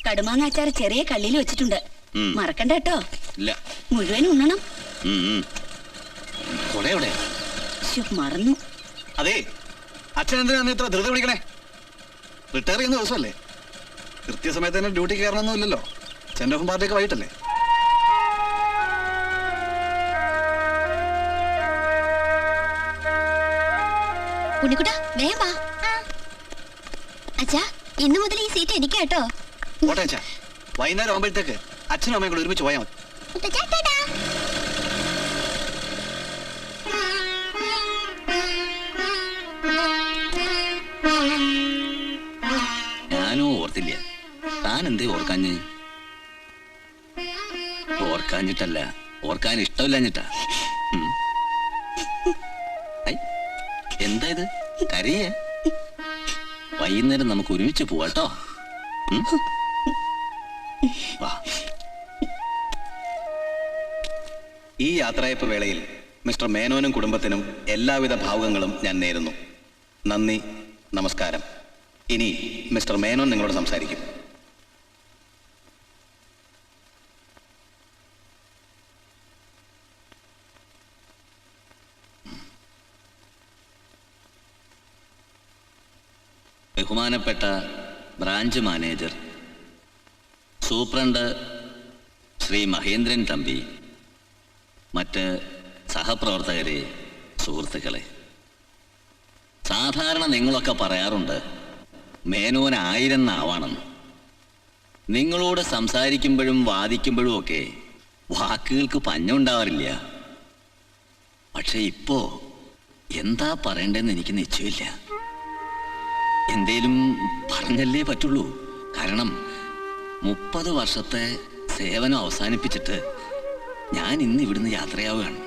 കടുമാങ്ങ അച്ചാർ ചെറിയ കള്ളിയിൽ വെച്ചിട്ടുണ്ട്, മറക്കണ്ട കേട്ടോ. ഇല്ല, മുഴുവൻ ഉണ്ണണം. മറന്നു. അതെ, അച്ഛൻ എന്തിനാണ് ഇത്ര ധൃതി പിടിക്കണേ? റിട്ടയർ ചെയ്യുന്ന ദിവസമല്ലേ? കൃത്യസമയത്ത് തന്നെ ഡ്യൂട്ടി കയറണമെന്നില്ലല്ലോ. സെൻഡ് ഓഫ് പാർട്ടിയൊക്കെ വൈകിട്ടല്ലേ? ഉണ്ണിക്കുട്ടാ വേഗം വാ. അച്ഛാ, ഇന്നു മുതൽ ഈ സീറ്റ് എനിക്ക് കേട്ടോ. ഓട്ടെ അച്ഛാ, വൈകുന്നേരം ആകുമ്പോഴത്തേക്ക് അച്ഛനും അമ്മയും കൂടെ ഒരുമിച്ച് പോയാൽ മതി. ഞാനും ഓർത്തില്ല. താൻ എന്തേ ഓർക്കാഞ്ഞ്? ഓർക്കാഞ്ഞിട്ടല്ല, ഓർക്കാൻ ഇഷ്ടമില്ലാഞ്ഞിട്ടാ. എന്താ ഇത് കരയേ? വൈകുന്നേരം നമുക്ക് ഒരുമിച്ച് പോവാട്ടോ. ഈ യാത്രയപ്പ് വേളയിൽ മിസ്റ്റർ മേനോനും കുടുംബത്തിനും എല്ലാവിധ ഭാവുകങ്ങളും ഞാൻ നേരുന്നു. നന്ദി, നമസ്കാരം. ഇനി മിസ്റ്റർ മേനോൻ നിങ്ങളോട് സംസാരിക്കും. ബഹുമാനപ്പെട്ട branch manager, superintendent Shri Mahendran Thampi, മറ്റ് സഹപ്രവർത്തകരെ, സുഹൃത്തുക്കളെ, സാധാരണ നിങ്ങളൊക്കെ പറയാറുണ്ട് മേനോൻ 1000 നാവാണെന്ന്. നിങ്ങളോട് സംസാരിക്കുമ്പോഴും വാദിക്കുമ്പോഴും ഒക്കെ വാക്കുകൾക്ക് പഞ്ഞുണ്ടാവാറില്ല. പക്ഷെ ഇപ്പോ എന്താ പറയണ്ടെന്ന് എനിക്ക് നിശ്ചയമില്ല. എന്തേലും പറഞ്ഞല്ലേ പറ്റുള്ളൂ. കാരണം 30 വർഷത്തെ സേവനം അവസാനിപ്പിച്ചിട്ട് ഞാൻ ഇന്ന് ഇവിടുന്ന് യാത്രയാവുകയാണ്.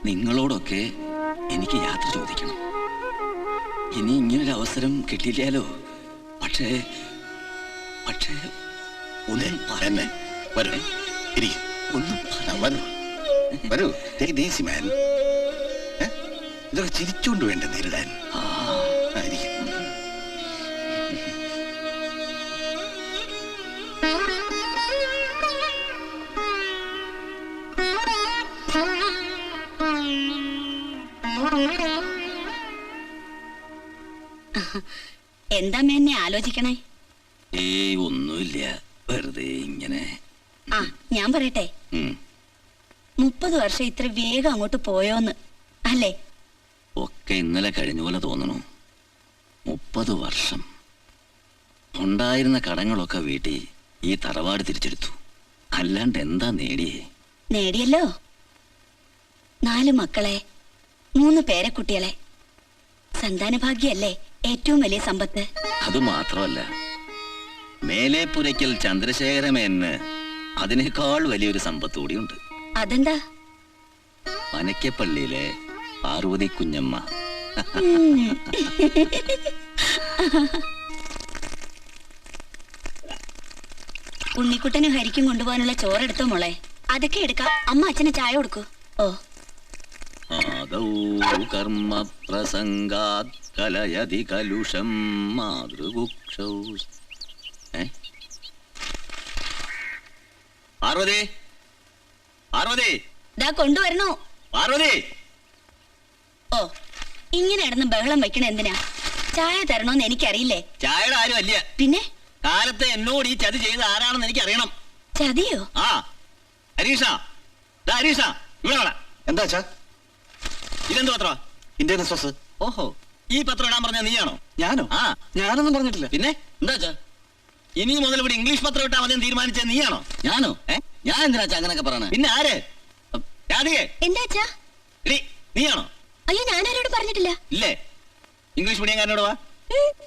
നിങ്ങളോടൊക്കെ എനിക്ക് യാത്ര ചോദിക്കണം. ഇനി ഇങ്ങനൊരു അവസരം കിട്ടിയില്ലല്ലോ. പക്ഷേ ഒന്നും പറഞ്ഞേ. ഇതൊക്കെ ചിരിച്ചുകൊണ്ട് വേണ്ട നേരിടാൻ. എന്താ മേന്നെ ആലോചിക്കണേ? ഒന്നുമില്ല, വെറുതെ ഇങ്ങനെ. ആ, ഞാൻ പറയട്ടെ, 30 വർഷം ഇത്ര വേഗം അങ്ങോട്ട് പോയോന്ന് അല്ലേ? ഒക്കെ ഇന്നലെ കഴിഞ്ഞ പോലെ തോന്നണു. 30 വർഷം ഉണ്ടായിരുന്ന കടങ്ങളൊക്കെ വീട്ടി ഈ തറവാട് തിരിച്ചെടുത്തു. അല്ലാണ്ട് എന്താ നേടിയേ? നേടിയല്ലോ 4 മക്കളെ, 3 പേരക്കുട്ടികളെ. സന്താനഭാഗ്യല്ലേ ഏറ്റവും വലിയ സമ്പത്ത്. അത് മാത്രമല്ല, മേലേപ്പുരയ്ക്കൽ ചന്ദ്രശേഖരമേന് അതിനേക്കാൾ വലിയൊരു സമ്പത്ത് കൂടിയുണ്ട്. അതെന്താ? പനക്കപ്പള്ളിയിലെ പാർവതി കുഞ്ഞമ്മ. ഉണ്ണിക്കുട്ടനും ഹരിക്കും കൊണ്ടുപോകാനുള്ള ചോറെടുത്തോ മോളെ? അതൊക്കെ എടുക്കാം. അമ്മ അച്ഛന് ചായ കൊടുക്കൂ. ഓ, ആദൗ കർമ്മ പ്രസംഗാത് കലയതി കലുഷം മാതൃഭുക്ഷൗ. പാർവതി, പാർവതി, ദാ കൊണ്ടുവരണോ? പാർവതി. ഓ, ഇങ്ങനെ ഇടന്ന് ബഹളം വെക്കണ എന്തിനാ? ചായ തരണോന്ന് എനിക്കറിയില്ലേ? ചായയുടെ ആരും അല്ല. പിന്നെ കാലത്തെ എന്നോട് ഈ ചതി ചെയ്ത് ആരാണെന്ന് എനിക്ക് അറിയണം. ചതിയോ? ആ, ഹരീഷ, ഹരീഷ, ഇവിടെ വേണം. എന്താ അച്ഛാ? ഇതെന്ത് പത്ര? Indian express. ഓഹോ, ഈ പത്രം ഇടാൻ പറഞ്ഞ നീയാണോ? ഞാനോ? ആ, ഞാനൊന്നും പറഞ്ഞിട്ടില്ല. പിന്നെ എന്താ? ഇനി മുതൽ ഇവിടെ ഇംഗ്ലീഷ് പത്രം ഇട്ടാ മതി തീരുമാനിച്ചത് നീയാണോ? ഞാനോ? ഞാൻ എന്തിനാ അങ്ങനൊക്കെ പറയണേ? പിന്നെ ആര്? രാധികേ. എന്താ? നീയാണോ? അയ്യോ, ഞാനാരോട് പറഞ്ഞിട്ടില്ല. ഇല്ലേ? ഇംഗ്ലീഷ് മീഡിയംകാരനോട് വാ.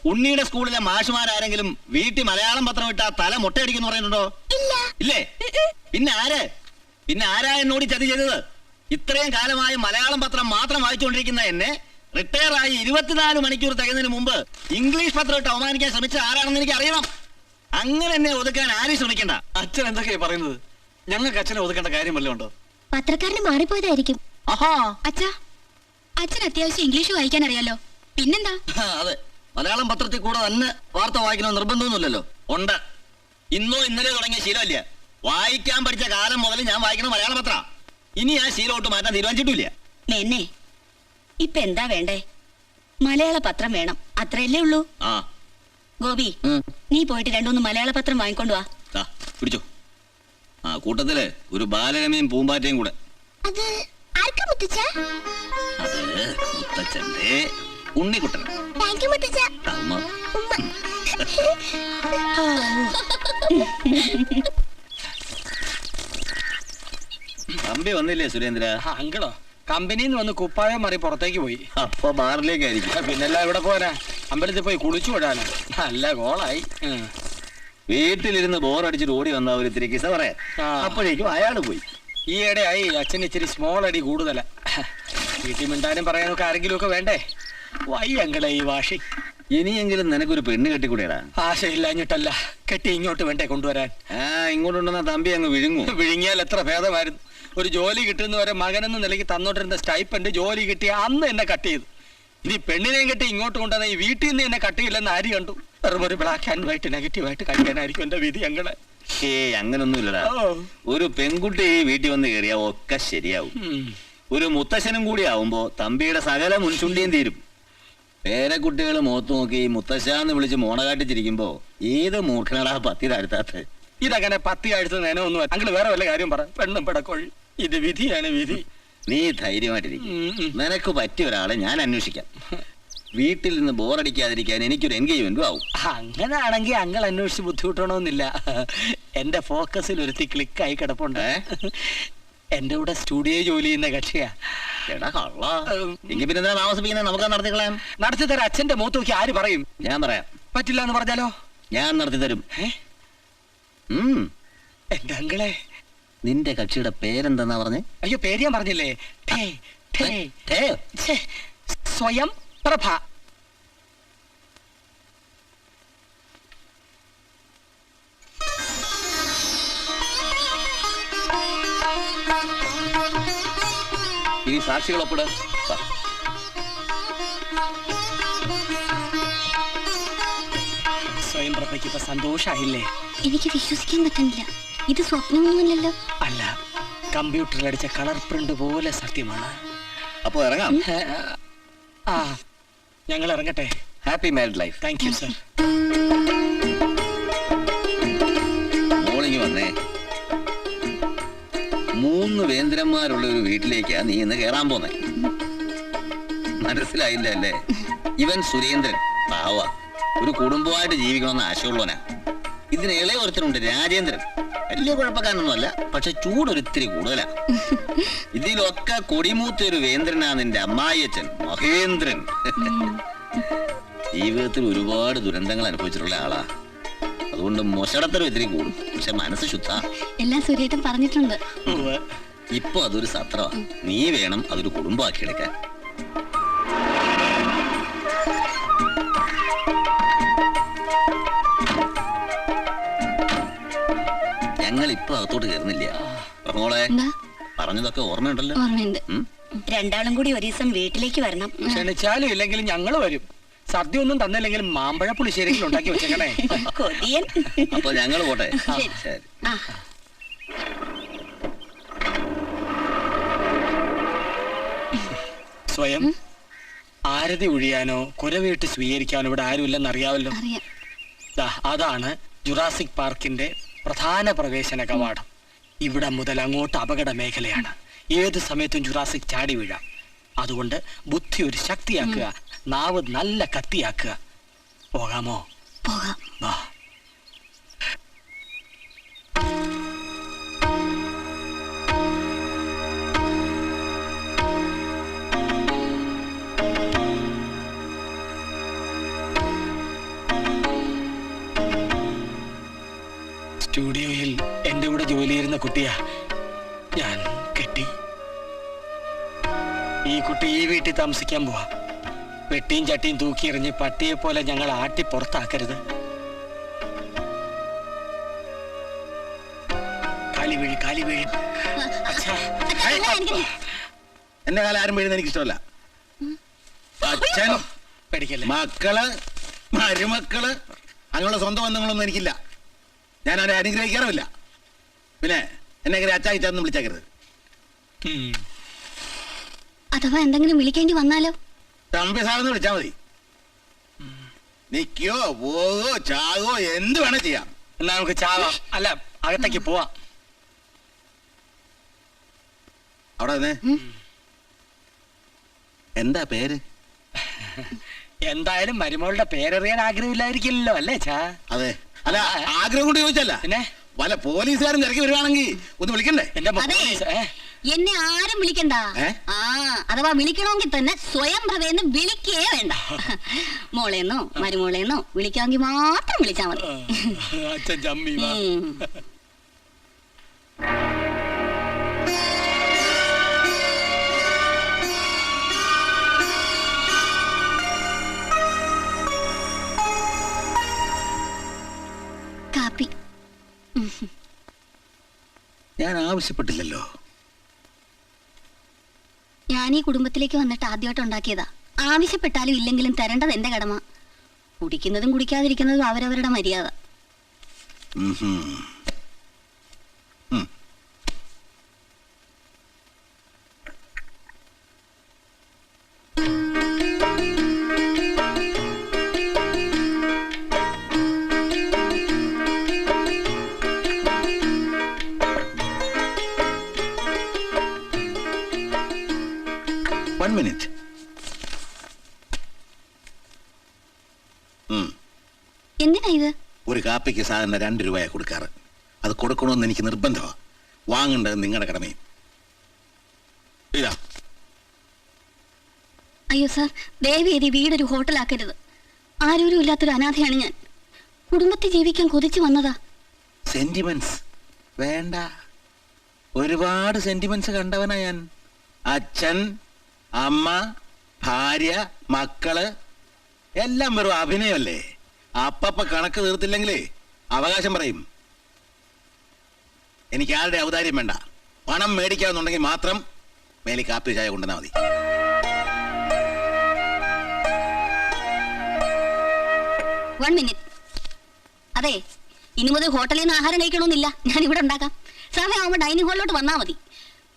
ഉണ്ണിയുടെ സ്കൂളിലെ മാഷുമാരാരെങ്കിലും വീട്ടിൽ മലയാളം പത്രം ഇട്ടാ തല മുട്ടയടിക്കുന്നു പറയുന്നുണ്ടോ? ഇല്ലേ? പിന്നെ ആര്? പിന്നെ ആരാ എന്നോട് ചതി ചെയ്തത്? ഇത്രയും കാലമായി മലയാളം പത്രം മാത്രം വായിച്ചുകൊണ്ടിരിക്കുന്ന എന്നെ റിട്ടയർ ആയി 24 മണിക്കൂർ തികയുന്നതിന് മുമ്പ് ഇംഗ്ലീഷ് പത്രം ഇട്ട് അവമാനിക്കാൻ ശ്രമിച്ച ആരാണെന്ന് എനിക്ക് അറിയണം. അങ്ങനെ എന്നെ ഒതുക്കാൻ ആരും ശ്രമിക്കണ്ട. അച്ഛൻ എന്തൊക്കെയാ പറയുന്നത്? ഞങ്ങൾക്ക് അച്ഛനെ ഒതുക്കേണ്ട കാര്യം വല്ലതും ഉണ്ടോ? പത്രക്കാരന് മാറിപ്പോയതായിരിക്കും. അച്ഛാ, അച്ഛൻ അത്യാവശ്യം ഇംഗ്ലീഷ് വായിക്കാൻ അറിയാലോ, പിന്നെന്താ? അതെ, മലയാളം പത്രത്തിൽ കൂടെ തന്നെ വാർത്ത വായിക്കണമെന്ന് നിർബന്ധമൊന്നുമില്ലല്ലോ. ഉണ്ട്. ഇന്നോ ഇന്നലെ തുടങ്ങിയ ശീലമല്ല. വായിക്കാൻ പഠിച്ച കാലം മുതൽ ഞാൻ വായിക്കുന്ന മലയാള പത്ര. ഇനി ആ ശീലമൊട്ട് മാറ്റാൻ തീരുമാനിച്ചിട്ടില്ല. മെന്നെ ഇപ്പൊ എന്താ വേണ്ടേ? മലയാള പത്രം വേണം, അത്രയല്ലേ ഉള്ളൂ. ആ ഗോപി, നീ പോയിട്ട് രണ്ടൂന്ന് മലയാള പത്രം വാങ്ങിക്കൊണ്ടു വാ. ദാ, പിടിച്ചോ. ആ കൂട്ടത്തില് ഒരു ബാലരമയും പൂമ്പാറ്റയും കൂടെ. അത് ആർക്കാ മുത്തച്ഛ? അത് മുത്തച്ഛന്റെ ഉണ്ണിക്കുട്ടൻ. അമ്മ. തമ്പി വന്നില്ലേ സുരേന്ദ്ര? അങ്കിളോ കമ്പനിന്ന് വന്ന് കുപ്പായം മാറി പുറത്തേക്ക് പോയി. അപ്പൊ ബാറിലേക്കായിരിക്കും. പിന്നെല്ലാം ഇവിടെ പോരാ, അമ്പലത്തിൽ പോയി കുളിച്ചു വിടാനോ. നല്ല ഗോളായി. വീട്ടിലിരുന്ന് ബോറടിച്ചിട്ട് ഓടി വന്ന ഒരു ഇത്തിരി കിസ പറയാൻ. അപ്പോഴേക്കും അയാള് പോയി. ഈയിടെ ആയി അച്ഛൻ ഇച്ചിരി സ്മോൾ അടി കൂടുതലാ. വീട്ടിൽ മിണ്ടാനും പറയാനൊക്കെ ആരെങ്കിലും ഒക്കെ വേണ്ടേ? വൈ അങ്കിളെ ഈ വാഷി. ഇനിയെങ്കിലും നിനക്കൊരു പെണ്ണ് കെട്ടിക്കൂടെടാ? ആശയില്ലാഞ്ഞിട്ടല്ല, കെട്ടി ഇങ്ങോട്ട് വേണ്ടേ കൊണ്ടുവരാൻ. ഇങ്ങോട്ടുണ്ടെന്നാ തമ്പി അങ്ങ് വിഴുങ്ങും. വിഴുങ്ങിയാൽ എത്ര ഭേദമായിരുന്നു. ഒരു ജോലി കിട്ടുന്നവരെ മകനെന്ന നിലയ്ക്ക് തന്നോട്ടിരുന്ന സ്റ്റൈപ്പൻഡ് ജോലി കിട്ടിയ അന്ന് എന്നെ കട്ട് ചെയ്തു. ഇനി പെണ്ണിനെയും കെട്ടി ഇങ്ങോട്ട് കൊണ്ടുവന്ന ഈ വീട്ടിൽ നിന്ന് എന്നെ കട്ട് ചെയ്യില്ലെന്ന് ആര് കണ്ടു? വെറും ഒരു ബ്ലാക്ക് ആൻഡ് വൈറ്റ് നെഗറ്റീവായിട്ട് കഴിക്കാനായിരിക്കും എന്റെ വിധി അങ്ങളെ. അങ്ങനൊന്നുമില്ലടാ. ഒരു പെൺകുട്ടി ഈ വീട്ടിൽ വന്ന് കയറിയാ ഒക്കെ ശരിയാവും. ഒരു മുത്തശ്ശനും കൂടി ആവുമ്പോ തമ്പിയുടെ സകല മുൻചുണ്ടിയും തീരും. പേരക്കുട്ടികൾ മുഖത്ത് നോക്കി മുത്തശ്ശാന്ന് വിളിച്ച് മോണ കാട്ടിച്ചിരിക്കുമ്പോ ഏത് മൂർഖനടാ പത്തി താഴ്ത്താത്ത? ഇതങ്ങനെ പത്തി ആഴ്ച നേനൊന്നും അങ്കിള് വേറെ വല്ല കാര്യം പറ. പെണ്ണും പെടക്കോഴി, ഇത് വിധിയാണ് വിധി. നീ ധൈര്യമായിട്ടിരിക്കും. നിനക്ക് പറ്റിയ ഒരാളെ ഞാൻ അന്വേഷിക്കാം. വീട്ടിൽ നിന്ന് ബോറടിക്കാതിരിക്കാൻ എനിക്കൊരു എൻഗേജ്മെന്റും ആവും. അങ്ങനാണെങ്കിൽ അങ്ങൾ അന്വേഷിച്ച് ബുദ്ധിമുട്ടണമെന്നില്ല. എന്റെ ഫോക്കസിൽ ഒരുത്തി ക്ലിക്കായി കിടപ്പുണ്ട്. എന്റെ കൂടെ സ്റ്റുഡിയോ ജോലി ചെയ്യുന്ന കക്ഷിയാ. എങ്കിൽ പിന്നെ താമസിപ്പിക്കുന്ന നമുക്ക് നടത്തിക്കളയാം. നടത്തി തരാം. അച്ഛന്റെ മൂത്ത് നോക്കി ആര് പറയും? ഞാൻ പറയാം. പറ്റില്ല എന്ന് പറഞ്ഞാലോ? ഞാൻ നടത്തി തരും. എന്റെ അങ്കിളെ, നിന്റെ കക്ഷിയുടെ പേരെന്തെന്നാ പറഞ്ഞേ? അയ്യോ, പേര് ഞാൻ പറഞ്ഞില്ലേ. സ്വയം പ്രഭ. ഇനി സാക്ഷികളൊപ്പിട. സ്വയം പ്രഭയ്ക്ക് ഇപ്പൊ സന്തോഷായില്ലേ? എനിക്ക് വിശ്വസിക്കാൻ പറ്റുന്നില്ല. ഇത് സ്വപ്നമൊന്നുമല്ലല്ലോ. അല്ല, കമ്പ്യൂട്ടറിൽ അടിച്ച കളർ പ്രിന്റ് പോലെ സത്യമാണ്. അപ്പൊ ഇറങ്ങാം. ആ, ഞങ്ങൾ ഇറങ്ങട്ടെ. Happy married life. Thank you sir. മോളിങ് വന്നേ. 3 വേന്ദ്രന്മാരുള്ള ഒരു വീട്ടിലേക്കാ നീ ഇന്ന് കേറാൻ പോന്നെ. മനസ്സിലായില്ല അല്ലേ? ഇവൻ സുരേന്ദ്രൻ പാവ, ഒരു കുടുംബമായിട്ട് ജീവിക്കണമെന്ന് ആശയമുള്ളവനാ. ഇതിന് ഇളയ ഒരുത്തനുണ്ട്, രാജേന്ദ്രൻ. വലിയ കുഴപ്പക്കാരനൊന്നുമല്ല, പക്ഷെ ചൂടൊരിത്തിരി കൂടുതലാ. ഇതിലൊക്കെ കൊടിമൂത്ത ഒരു വേന്ദ്രനാ നിന്റെ അമ്മായിയച്ഛൻ മഹേന്ദ്രൻ. ജീവിതത്തിൽ ഒരുപാട് ദുരന്തങ്ങൾ അനുഭവിച്ചിട്ടുള്ള ആളാ. അതുകൊണ്ട് മൊശടത്തരം ഇത്തിരി കൂടും, പക്ഷെ മനസ്സ് ശുദ്ധ. എല്ലാം സുരേട്ടൻ പറഞ്ഞിട്ടുണ്ട്. ഇപ്പൊ അതൊരു സത്രമാ. നീ വേണം അതൊരു കുടുംബമാക്കി എടുക്കാൻ. ഞങ്ങൾ ഇപ്പൊ അകത്തോട്ട് കയറുന്നില്ല. പറഞ്ഞോളെ, പറഞ്ഞതൊക്കെ ഓർമ്മയുണ്ടല്ലോ? ഓർമ്മയുണ്ട്. രണ്ടാളും കൂടി ഒരു ദിവസം വീട്ടിലേക്ക് വരണം. ക്ഷണിച്ചാലും ഇല്ലെങ്കിലും ഞങ്ങൾ വരും. സദ്യ ഒന്നും തന്നില്ലെങ്കിലും മാമ്പഴ പുളിശ്ശേരികൾ ഉണ്ടാക്കി വെച്ചേക്കണേ. കൊതിയൻ. അപ്പൊ ഞങ്ങൾ പോട്ടെ. ശരി. ശരി. സ്വയം ആരതി ഒഴിയാനോ കുരവീട്ട് സ്വീകരിക്കാനോ ഇവിടെ ആരുമില്ലെന്ന് അറിയാമല്ലോ. അതാണ് ജുറാസിക് പാർക്കിന്റെ പ്രധാന പ്രവേശന കവാടം. ഇവിടെ മുതൽ അങ്ങോട്ട് അപകട മേഖലയാണ്. ഏത് സമയത്തും ജുറാസിക് ചാടി വീഴാം. അതുകൊണ്ട് ബുദ്ധി ഒരു ശക്തിയാക്കുക, നാവ് നല്ല കത്തിയാക്കുക. പോകാമോ? പോകാം. വാ. സ്റ്റുഡിയോയിൽ എന്റെ കൂടെ ജോലി ചെയ്യുന്ന കുട്ടിയാ ഞാൻ കെട്ടി. ഈ കുട്ടി ഈ വീട്ടിൽ താമസിക്കാൻ പോവാ. വെട്ടിയും ചട്ടിയും തൂക്കി എറിഞ്ഞ് പട്ടിയെ പോലെ ഞങ്ങൾ ആട്ടി പുറത്താക്കരുത്. കാലി വീഴ്. എന്റെ കാലം ആരും വീഴുന്ന എനിക്ക് ഇഷ്ടമല്ല. അച്ഛൻ, പേടിക്കല്ലേ. മക്കള്, മരുമക്കള്, അങ്ങനെയുള്ള സ്വന്തം ബന്ധങ്ങളൊന്നും എനിക്കില്ല. ഞാൻ അവനെ അനുഗ്രഹിക്കാറുമില്ല. പിന്നെ എന്നെ അങ്ങനെ അച്ചായിച്ചാന്ന് വിളിച്ചേക്കരുത്. അഥവാ എന്തെങ്കിലും വിളിക്കേണ്ടി വന്നാലോ? തമ്പി സാറെന്ന് വിളിച്ചാ മതി. നിക്കോ പോകോ ചാകോ എന്ത് വേണേ ചെയ്യാം. എന്നാ നമുക്ക് ചാവാം. അല്ല, അകത്തേക്ക് പോവാം. അവിടെ വന്നേ. എന്താ പേര്? എന്തായാലും മരുമോളുടെ പേരറിയാൻ ആഗ്രഹമില്ലായിരിക്കില്ലല്ലോ അല്ലേ ചാ? അതെ. അല്ല, ആഗ്രഹം കൊണ്ട് ചോദിച്ചല്ല. പിന്നെ വല്ല പോലീസുകാരും തിരക്കി വരുവാണെങ്കിൽ ഒന്ന് വിളിക്കണ്ടേ? എന്റെ അതെ, എന്നെ ആരും വിളിക്കണ്ട. അഥവാ വിളിക്കണമെങ്കിൽ തന്നെ സ്വയം ഭവേന്ന് വിളിക്കേ വേണ്ട. മോളേന്നോ മരുമോളേന്നോ വിളിക്കാമെങ്കിൽ മാത്രം വിളിച്ചാ മതി. അച്ഛൻ ചമ്മി വാ. കാപ്പി. ഞാൻ ആവശ്യപ്പെട്ടില്ലല്ലോ. ഞാൻ ഈ കുടുംബത്തിലേക്ക് വന്നിട്ട് ആദ്യമായിട്ട് ഉണ്ടാക്കിയതാ. ആവശ്യപ്പെട്ടാലും ഇല്ലെങ്കിലും തരേണ്ടത് എന്റെ കടമ. കുടിക്കുന്നതും കുടിക്കാതിരിക്കുന്നതും അവരവരുടെ മര്യാദ. One minute. എന്തിനാ ഇത്? ഒരു കാപ്പിക്ക് സാധാരണ 2 രൂപയാ കൊടുക്കാറ്. അത് കൊടുക്കണമെന്ന് എനിക്ക് നിർബന്ധമാണ്. വാങ്ങേണ്ടത് നിങ്ങളുടെ കടമയും. ഇതാ. അയ്യോ സാർ, ദയവേദി വീടൊരു ഹോട്ടലാക്കരുത്. ആരോരും ഇല്ലാത്തൊരു അനാഥയാണ് ഞാൻ. കുടുംബത്തിൽ ജീവിക്കാൻ കൊതിച്ചു വന്നതാ. സെന്റിമെന്റ്സ് വേണ്ട. ഒരുപാട് സെന്റിമെന്റ്സ് കണ്ടവനാ ഞാൻ. അച്ഛൻ, അമ്മ, ഭാര്യ, മക്കള് എല്ലാം വെറും അഭിനയമല്ലേ. അപ്പപ്പ കണക്ക് തീർത്തില്ലെങ്കിലേ അവകാശം പറയും. എനിക്ക് ആരുടെ ഔദാര്യം വേണ്ട. പണം മേടിക്കാമെന്നുണ്ടെങ്കിൽ മാത്രം മേലി കാപ്പി ചായ കൊണ്ടുവന്നാ മതി. One minute. അതെ, ഇനി മുതൽ ഹോട്ടലിൽ നിന്ന് ആഹാരം കഴിക്കണമെന്നില്ല. ഞാൻ ഇവിടെ ഉണ്ടാക്കാം. സമയമാകുമ്പോൾ ഡൈനിങ് ഹാളിലോട്ട് വന്നാൽ മതി.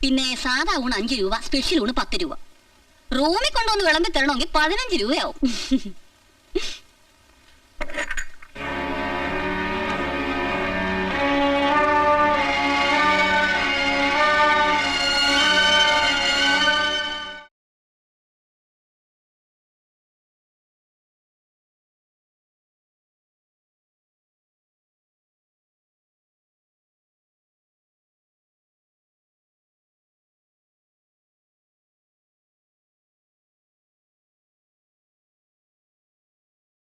പിന്നെ സാധാ ഊണ് 5 രൂപ, സ്പെഷ്യൽ ഊണ് 10 രൂപ. റൂമിൽ കൊണ്ടുവന്ന് വിളമ്പി തരണമെങ്കിൽ 15 രൂപയാവും.